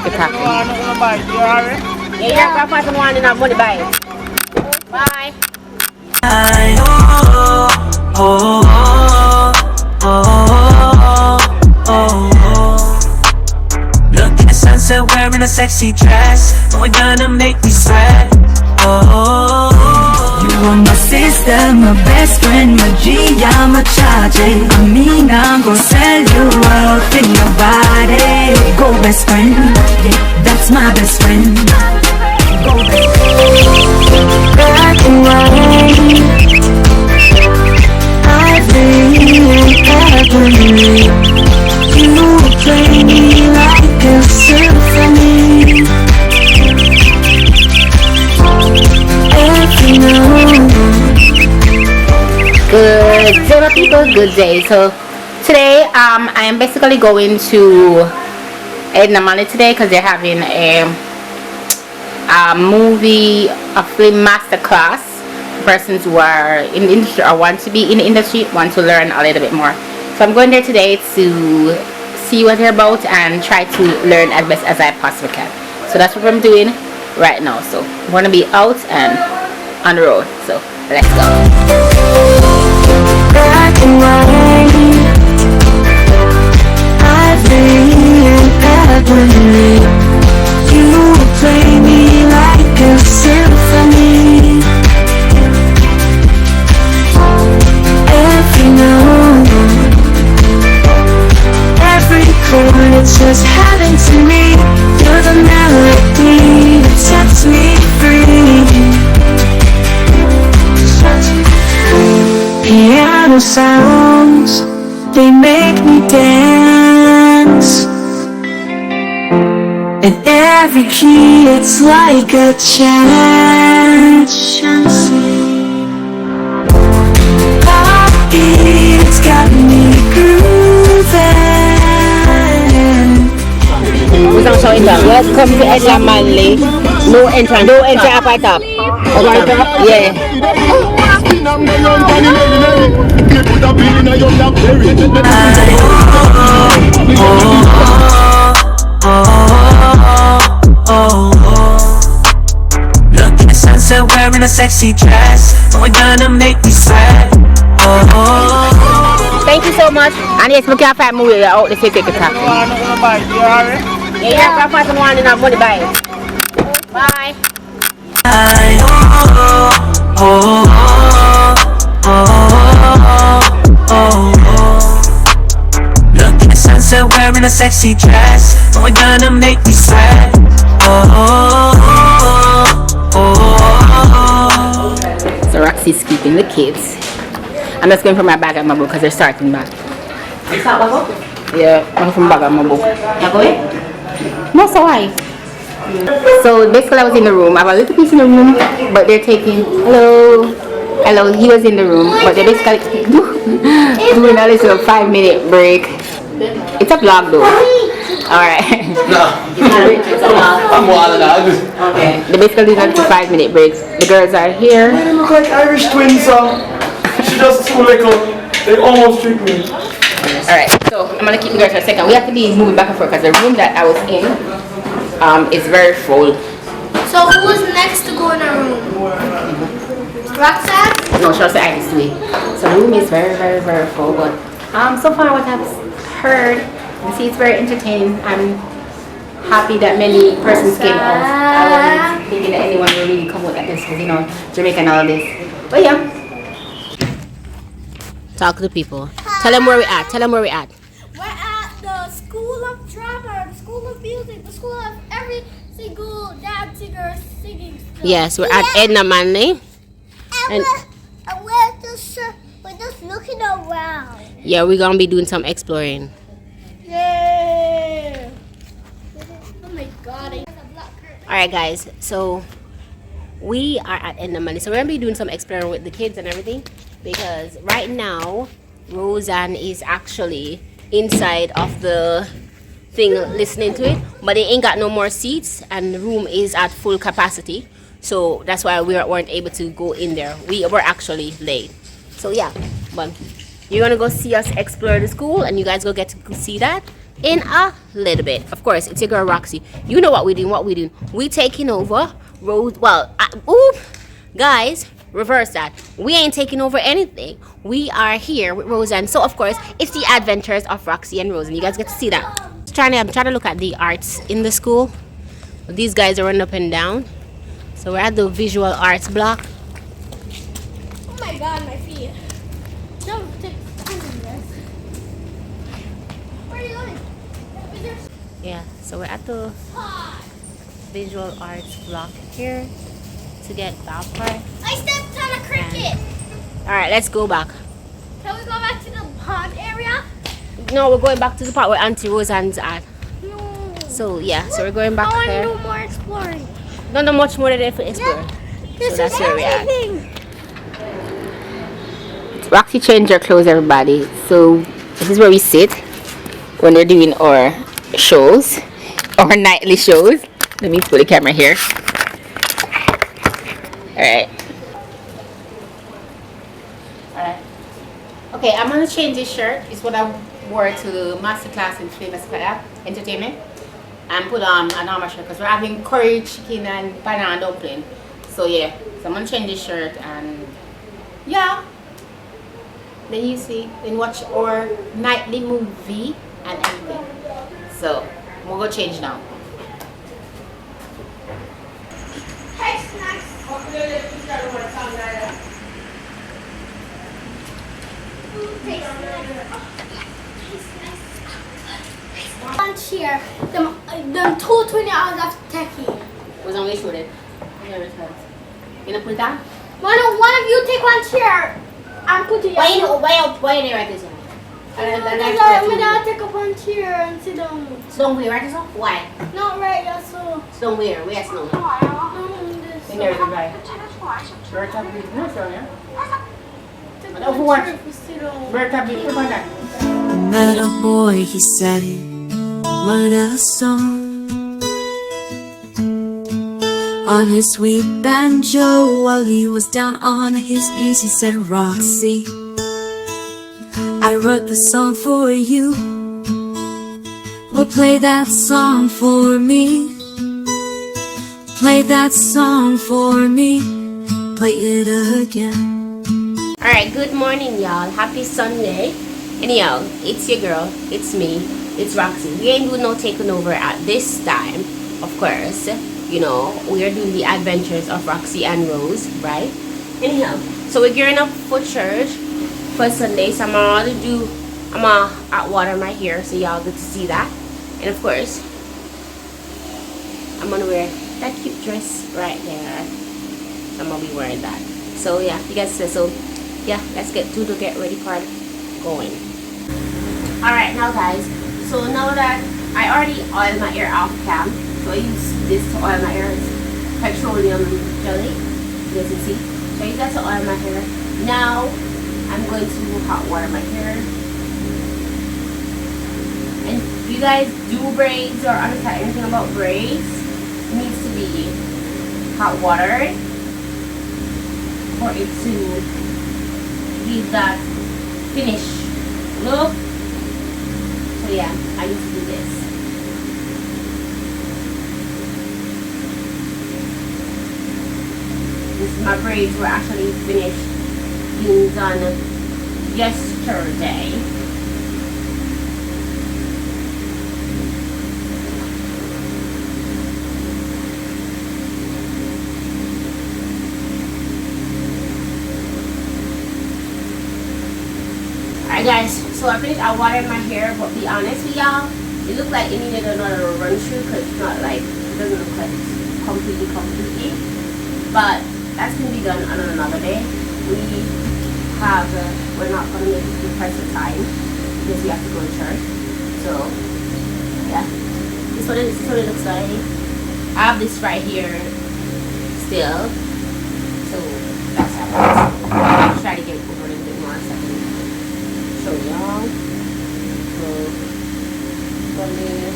take a taxi. Yeah, you have to find one enough money buy it. Bye. Look at the sunset wearing a sexy dress. We're gonna make me sweat. You are my sister, my best friend, my G, I'm a charge. I mean, I'm gonna sell you out in your body. Go best friend, yeah, that's my best friend. Go best friend. Black and white, I've been you play me like a symphony. Good day, my people. Good day. So today, I am basically going to Edna Money today because they're having a film master class. Persons who are in the industry or want to be in the industry, want to learn a little bit more. So I'm going there today to see what they're about and try to learn as best as I possibly can. So that's what I'm doing right now. So I'm going to be out and on the road. So let's go. Black and white, I've been agony. You play me like a symphony. Every note, every chord, it's just happened to me. You're the melody that sets me free. Piano sounds, they make me dance. And every key, it's like a chant. It's got me grooving. Welcome to Edna Manley. No entrance. No entry up at top. Right up? Yeah. Look at the sunset wearing a sexy dress. We're gonna make me sweat. Thank you so much. And yes, we can't find movie out the city to taxi. Yeah, you have to find one enough money buy it. Bye. Look at the sunset wearing a sexy dress. We're gonna make me sweat. So Roxy's keeping the kids. I'm just going for my bag and my book because they're starting back. You start back up? Yeah, I'm from bag and my book. You're going? No, so why? So basically I was in the room. I have a little piece in the room, but they're taking, hello, he was in the room, but they're basically doing a little 5-minute break. It's a vlog though. Alright. No. I'm wild out. Okay. They're basically doing a little 5-minute break. The girls are here. They look like Irish twins, so she just too little. They almost tricked me. Alright, so I'm gonna keep the girls for a second. We have to be moving back and forth because the room that I was in is very full. So who was next to go in our room? Roxanne? No, she'll say I this way. So the room is very, very, very full. But so far what I've heard, I see it's very entertaining. I'm happy that many persons came out. I wasn't thinking that anyone will really come out at this because, you know, Jamaica and all this. But yeah. Talk to the people. Tell them where we at. Tell them where we at. We're at the School of Drama, the School of Music, the School of every single dancing or singing stuff. Yes, we're at Edna Manley. And we're just looking around. Yeah, we're gonna be doing some exploring. Yeah. Oh my god. Alright guys, so we are at Edna Manley. So we're gonna be doing some exploring with the kids and everything. Because right now, Roseanne is actually inside of the thing listening to it. But they ain't got no more seats and the room is at full capacity. So that's why we weren't able to go in there. We were actually late. So yeah, but you're gonna go see us explore the school and you guys go get to see that. in a little bit. Of course, it's your girl Roxy. You know what we're doing. We taking over Rose. Well, guys, reverse that. We ain't taking over anything. We are here with Roseanne. So of course, it's the adventures of Roxy and Roseanne. You guys get to see that. I'm trying to look at the arts in the school. These guys are running up and down. So we're at the visual arts block. Oh my god, my feet. No, take this. Where are you going? Yeah, so we're at the visual arts block here to get that part. I stepped on a cricket. Alright, let's go back. Can we go back to the pond area? No, we're going back to the part where Auntie Roseanne's at. No. So yeah, so we're going back I there. want to do more exploring. Not much more than for explore. This So that's is where we're at. everything. Roxy changed her clothes, everybody. So this is where we sit when we're doing our shows, our nightly shows. Let me put the camera here. Alright. Okay, I'm gonna change this shirt. It's what I wore to the masterclass in Famous Color Entertainment. And put on a normal shirt because we're having curry chicken and banana dumpling. So yeah, so I'm gonna change this shirt and yeah. Then you see, then watch our nightly movie and everything. So we'll go change now. Lunch here. Them 220 hours of techie. Was on which one? You gonna put it down? One of you take one chair and put it. Why you right this one? I'm gonna take up one chair and sit down. Don't wear right this one? Why? Not right, that's so. Don't wear. Where's no? This. In there, goodbye. Bird top beef. No, sir, yeah. Take Over one what? chair to sit down. Bird top beef. Come on, that. Met a boy, he said it, what a song. On his sweet banjo, while he was down on his knees, he said, Roxy, I wrote the song for you. Well, play that song for me. Play that song for me. Play it again. Alright, good morning, y'all. Happy Sunday. Anyhow, it's your girl. It's me. It's Roxy. We ain't doing no taking over at this time, of course. You know, we are doing the adventures of Roxy and Rose, right? Anyhow, so we're gearing up for church for Sunday. So I'm gonna hot water my hair so y'all get to see that. And of course, I'm gonna wear that cute dress right there. So I'm gonna be wearing that. So yeah, you guys see. So yeah, let's get to the get ready part going. Alright, now guys, so now that I already oiled my hair off cam, so I use this to oil my hair. It's petroleum jelly, you guys can see. So I use that to oil my hair. Now I'm going to hot water my hair. And if you guys do braids or understand anything about braids, it needs to be hot water for it to give that finish look. So yeah, I need to do this. My braids were actually finished being done yesterday. Alright guys, so I finished. I watered my hair, but be honest with y'all, it looked like it needed another run through because it's not like, it doesn't look like it's completely. But that's gonna be done on another day. We're not gonna make it the price of time because we have to go to church. So yeah, this is what it looks like. I have this right here still. So that's how it is. I'll try to get over a little bit more so I can show y'all. So what it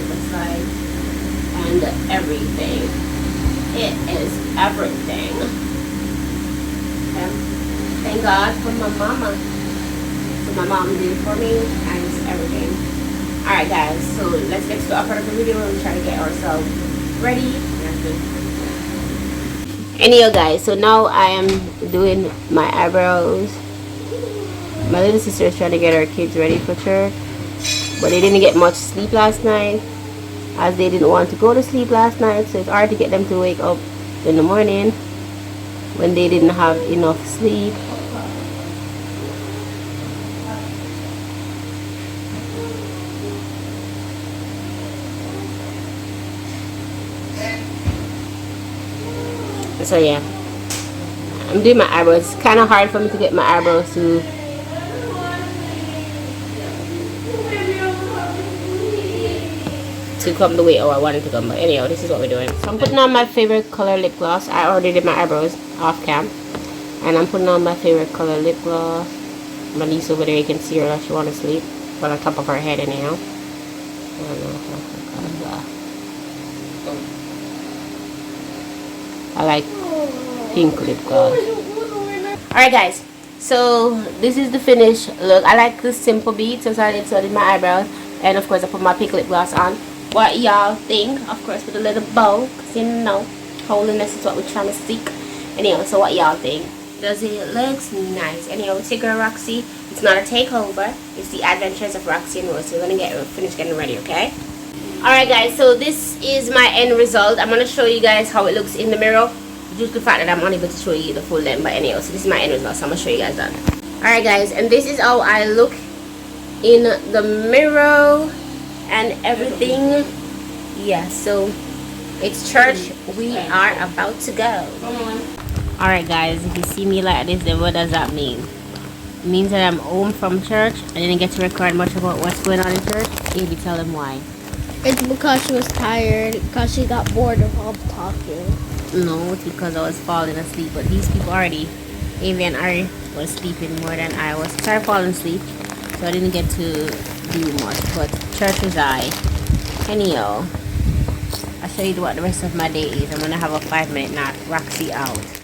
looks like and everything. It is everything. Okay. Thank God for my mama. So my mom did it for me and it's everything. Alright guys, so let's get to the upper of the video and try to get ourselves ready. Anyhow guys, so now I am doing my eyebrows. My little sister is trying to get her kids ready for church, but they didn't get much sleep last night, as they didn't want to go to sleep last night, so it's hard to get them to wake up in the morning when they didn't have enough sleep. So yeah, I'm doing my eyebrows. It's kind of hard for me to get my eyebrows to come the way I wanted to come, but anyhow, this is what we're doing. So I'm putting on my favorite color lip gloss. I already did my eyebrows off cam, and I'm putting on my favorite color lip gloss. My niece over there, you can see her that she want to sleep, but on top of her head anyhow. I like pink lip gloss. Alright guys, so this is the finished look. I like the simple beads, so I did my eyebrows, and of course I put my pink lip gloss on. What y'all think? Of course with a little bow, because you know, holiness is what we're trying to seek. Anyhow, so what y'all think? Does it looks nice? Anyhow, it's your girl Roxy. It's not a takeover, it's the adventures of Roxy and Rose. So we're gonna finish getting ready, okay? Alright guys, so this is my end result. I'm gonna show you guys how it looks in the mirror, due to the fact that I'm unable to show you the full length. But anyhow, so this is my end result, so I'm gonna show you guys that. Alright guys, and this is how I look in the mirror and everything. Yeah, so it's church. We are about to go. Alright guys, if you see me like this, then what does that mean? It means that I'm home from church. I didn't get to record much about what's going on in church. Maybe tell them why. It's because she was tired, because she got bored of all the talking. No, it's because I was falling asleep. But these people already, Avi and Ari, was sleeping more than I was. So I falling asleep, so I didn't get to do much. But church is anyhow, I'll show you what the rest of my day is. I'm gonna have a 5-minute nap. Roxy out.